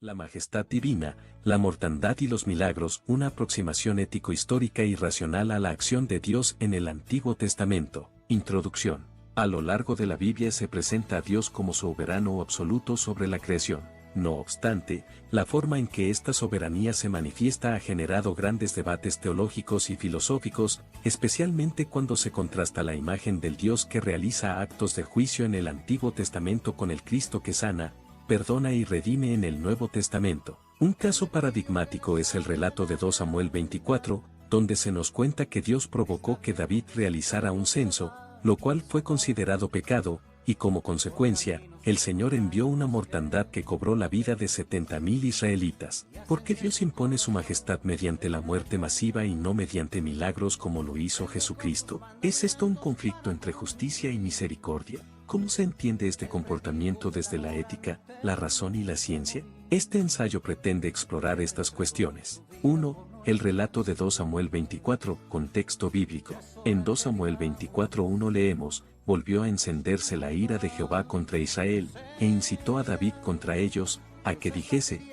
La majestad divina, la mortandad y los milagros, una aproximación ético-histórica y racional a la acción de Dios en el Antiguo Testamento. Introducción. A lo largo de la Biblia se presenta a Dios como soberano o absoluto sobre la creación. No obstante, la forma en que esta soberanía se manifiesta ha generado grandes debates teológicos y filosóficos, especialmente cuando se contrasta la imagen del Dios que realiza actos de juicio en el Antiguo Testamento con el Cristo que sana, perdona y redime en el Nuevo Testamento. Un caso paradigmático es el relato de 2 Samuel 24, donde se nos cuenta que Dios provocó que David realizara un censo, lo cual fue considerado pecado, y como consecuencia, el Señor envió una mortandad que cobró la vida de 70,000 israelitas. ¿Por qué Dios impone su majestad mediante la muerte masiva y no mediante milagros como lo hizo Jesucristo? ¿Es esto un conflicto entre justicia y misericordia? ¿Cómo se entiende este comportamiento desde la ética, la razón y la ciencia? Este ensayo pretende explorar estas cuestiones. 1. El relato de 2 Samuel 24, contexto bíblico. En 2 Samuel 24:1 leemos: volvió a encenderse la ira de Jehová contra Israel, e incitó a David contra ellos, a que dijese: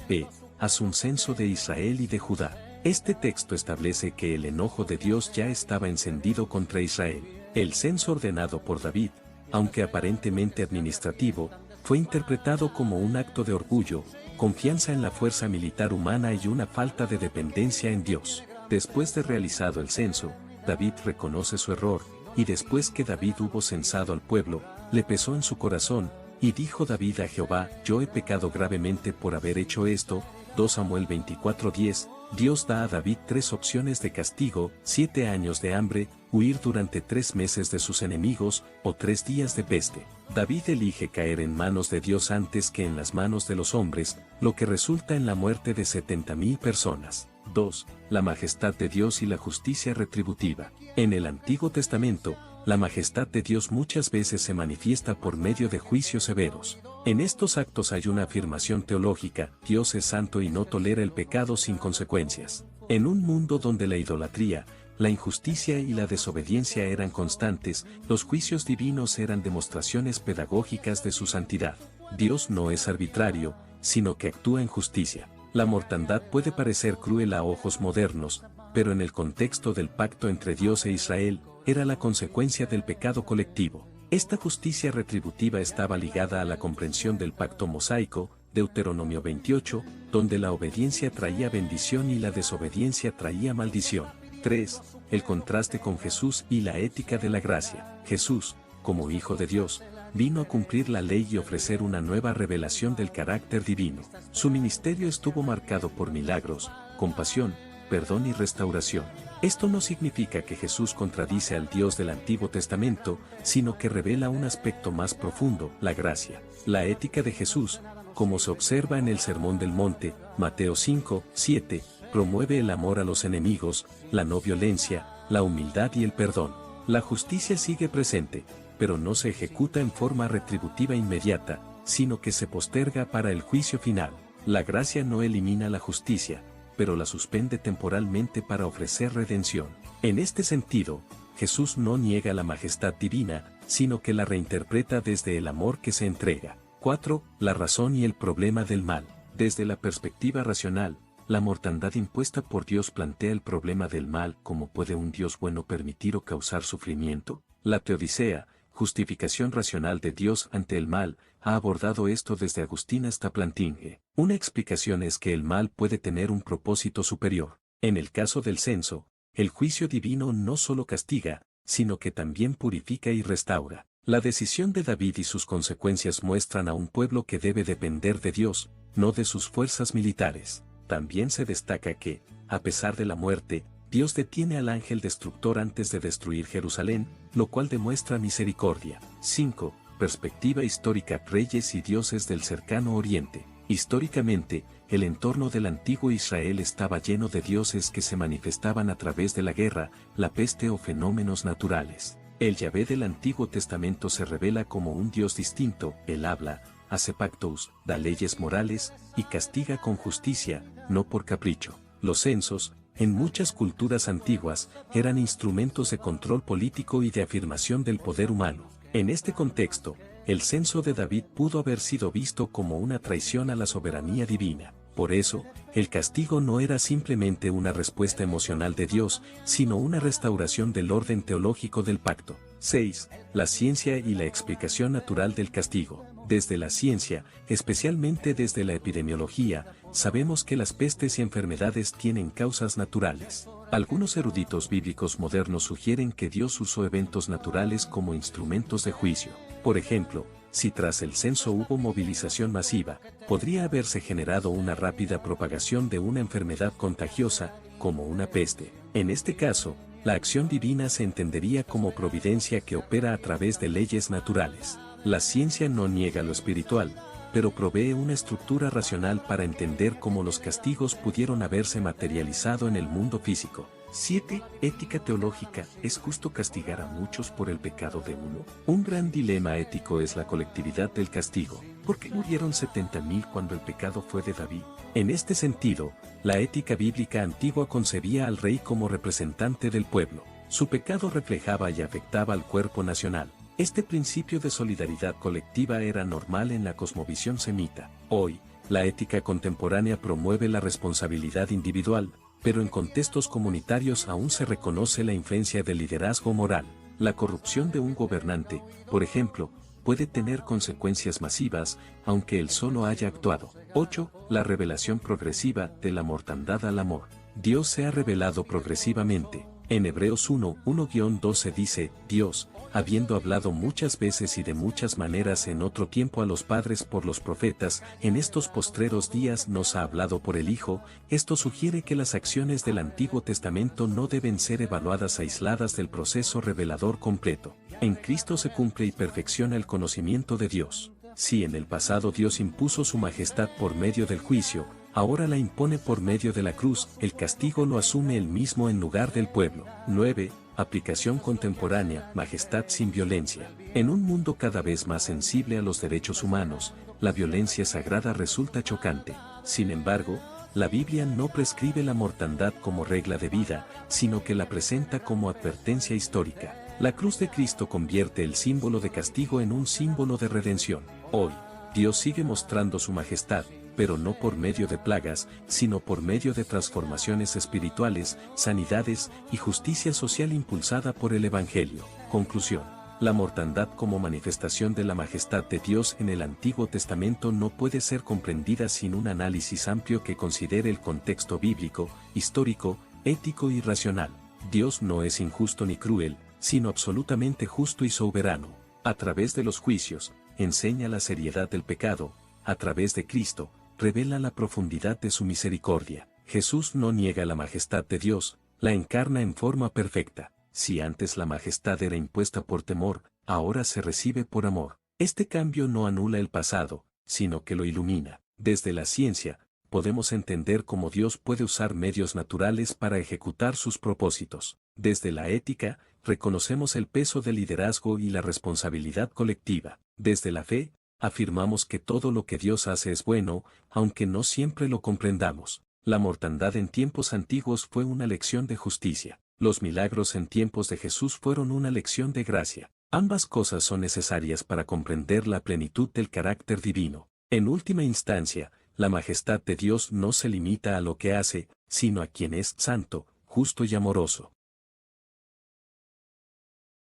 haz un censo de Israel y de Judá. Este texto establece que el enojo de Dios ya estaba encendido contra Israel. El censo ordenado por David, aunque aparentemente administrativo, fue interpretado como un acto de orgullo, confianza en la fuerza militar humana y una falta de dependencia en Dios. Después de realizado el censo, David reconoce su error, y después que David hubo censado al pueblo, le pesó en su corazón, y dijo David a Jehová: yo he pecado gravemente por haber hecho esto. 2 Samuel 24:10, Dios da a David 3 opciones de castigo: 7 años de hambre, huir durante 3 meses de sus enemigos, o 3 días de peste. David elige caer en manos de Dios antes que en las manos de los hombres, lo que resulta en la muerte de 70,000 personas. 2. La majestad de Dios y la justicia retributiva. En el Antiguo Testamento, la majestad de Dios muchas veces se manifiesta por medio de juicios severos. En estos actos hay una afirmación teológica: Dios es santo y no tolera el pecado sin consecuencias. En un mundo donde la idolatría, la injusticia y la desobediencia eran constantes, los juicios divinos eran demostraciones pedagógicas de su santidad. Dios no es arbitrario, sino que actúa en justicia. La mortandad puede parecer cruel a ojos modernos, pero en el contexto del pacto entre Dios e Israel, era la consecuencia del pecado colectivo. Esta justicia retributiva estaba ligada a la comprensión del pacto mosaico, Deuteronomio 28, donde la obediencia traía bendición y la desobediencia traía maldición. 3. El contraste con Jesús y la ética de la gracia. Jesús, como Hijo de Dios, vino a cumplir la ley y ofrecer una nueva revelación del carácter divino. Su ministerio estuvo marcado por milagros, compasión, perdón y restauración. Esto no significa que Jesús contradice al Dios del Antiguo Testamento, sino que revela un aspecto más profundo: la gracia. La ética de Jesús, como se observa en el Sermón del Monte, Mateo 5:7, promueve el amor a los enemigos, la no violencia, la humildad y el perdón. La justicia sigue presente, pero no se ejecuta en forma retributiva inmediata, sino que se posterga para el juicio final. La gracia no elimina la justicia, pero la suspende temporalmente para ofrecer redención. En este sentido, Jesús no niega la majestad divina, sino que la reinterpreta desde el amor que se entrega. 4. La razón y el problema del mal. Desde la perspectiva racional, la mortandad impuesta por Dios plantea el problema del mal: ¿cómo puede un Dios bueno permitir o causar sufrimiento? La Teodicea, justificación racional de Dios ante el mal, ha abordado esto desde Agustín hasta Plantinge. Una explicación es que el mal puede tener un propósito superior. En el caso del censo, el juicio divino no solo castiga, sino que también purifica y restaura. La decisión de David y sus consecuencias muestran a un pueblo que debe depender de Dios, no de sus fuerzas militares. También se destaca que, a pesar de la muerte, Dios detiene al ángel destructor antes de destruir Jerusalén, lo cual demuestra misericordia. 5. Perspectiva histórica: reyes y dioses del cercano oriente. Históricamente, el entorno del antiguo Israel estaba lleno de dioses que se manifestaban a través de la guerra, la peste o fenómenos naturales. El Yahvé del Antiguo Testamento se revela como un Dios distinto: él habla, hace pactos, da leyes morales, y castiga con justicia, no por capricho. Los censos, en muchas culturas antiguas, eran instrumentos de control político y de afirmación del poder humano. En este contexto, el censo de David pudo haber sido visto como una traición a la soberanía divina. Por eso, el castigo no era simplemente una respuesta emocional de Dios, sino una restauración del orden teológico del pacto. 6. La ciencia y la explicación natural del castigo. Desde la ciencia, especialmente desde la epidemiología, sabemos que las pestes y enfermedades tienen causas naturales. Algunos eruditos bíblicos modernos sugieren que Dios usó eventos naturales como instrumentos de juicio. Por ejemplo, si tras el censo hubo movilización masiva, podría haberse generado una rápida propagación de una enfermedad contagiosa, como una peste. En este caso, la acción divina se entendería como providencia que opera a través de leyes naturales. La ciencia no niega lo espiritual, pero provee una estructura racional para entender cómo los castigos pudieron haberse materializado en el mundo físico. 7. Ética teológica. ¿Es justo castigar a muchos por el pecado de uno? Un gran dilema ético es la colectividad del castigo. ¿Por qué murieron 70.000 cuando el pecado fue de David? En este sentido, la ética bíblica antigua concebía al rey como representante del pueblo. Su pecado reflejaba y afectaba al cuerpo nacional. Este principio de solidaridad colectiva era normal en la cosmovisión semita. Hoy, la ética contemporánea promueve la responsabilidad individual, pero en contextos comunitarios aún se reconoce la influencia del liderazgo moral. La corrupción de un gobernante, por ejemplo, puede tener consecuencias masivas, aunque él solo haya actuado. 8. La revelación progresiva de la mortandad al amor. Dios se ha revelado progresivamente. En Hebreos 1:12 dice, Dios, habiendo hablado muchas veces y de muchas maneras en otro tiempo a los padres por los profetas, en estos postreros días nos ha hablado por el Hijo. Esto sugiere que las acciones del Antiguo Testamento no deben ser evaluadas aisladas del proceso revelador completo. En Cristo se cumple y perfecciona el conocimiento de Dios. Si en el pasado Dios impuso su majestad por medio del juicio, ahora la impone por medio de la cruz, el castigo lo asume él mismo en lugar del pueblo. 9. Aplicación contemporánea, majestad sin violencia. En un mundo cada vez más sensible a los derechos humanos, la violencia sagrada resulta chocante. Sin embargo, la Biblia no prescribe la mortandad como regla de vida, sino que la presenta como advertencia histórica. La cruz de Cristo convierte el símbolo de castigo en un símbolo de redención. Hoy, Dios sigue mostrando su majestad, pero no por medio de plagas, sino por medio de transformaciones espirituales, sanidades y justicia social impulsada por el Evangelio. Conclusión. La mortandad como manifestación de la majestad de Dios en el Antiguo Testamento no puede ser comprendida sin un análisis amplio que considere el contexto bíblico, histórico, ético y racional. Dios no es injusto ni cruel, sino absolutamente justo y soberano. A través de los juicios, enseña la seriedad del pecado. A través de Cristo, revela la profundidad de su misericordia. Jesús no niega la majestad de Dios, la encarna en forma perfecta. Si antes la majestad era impuesta por temor, ahora se recibe por amor. Este cambio no anula el pasado, sino que lo ilumina. Desde la ciencia, podemos entender cómo Dios puede usar medios naturales para ejecutar sus propósitos. Desde la ética, reconocemos el peso del liderazgo y la responsabilidad colectiva. Desde la fe, afirmamos que todo lo que Dios hace es bueno, aunque no siempre lo comprendamos. La mortandad en tiempos antiguos fue una lección de justicia. Los milagros en tiempos de Jesús fueron una lección de gracia. Ambas cosas son necesarias para comprender la plenitud del carácter divino. En última instancia, la majestad de Dios no se limita a lo que hace, sino a quien es santo, justo y amoroso.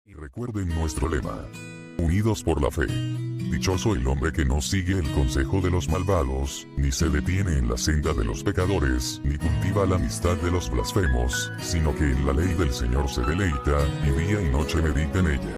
Y recuerden nuestro lema: unidos por la fe. Dichoso el hombre que no sigue el consejo de los malvados, ni se detiene en la senda de los pecadores, ni cultiva la amistad de los blasfemos, sino que en la ley del Señor se deleita, y día y noche medita en ella.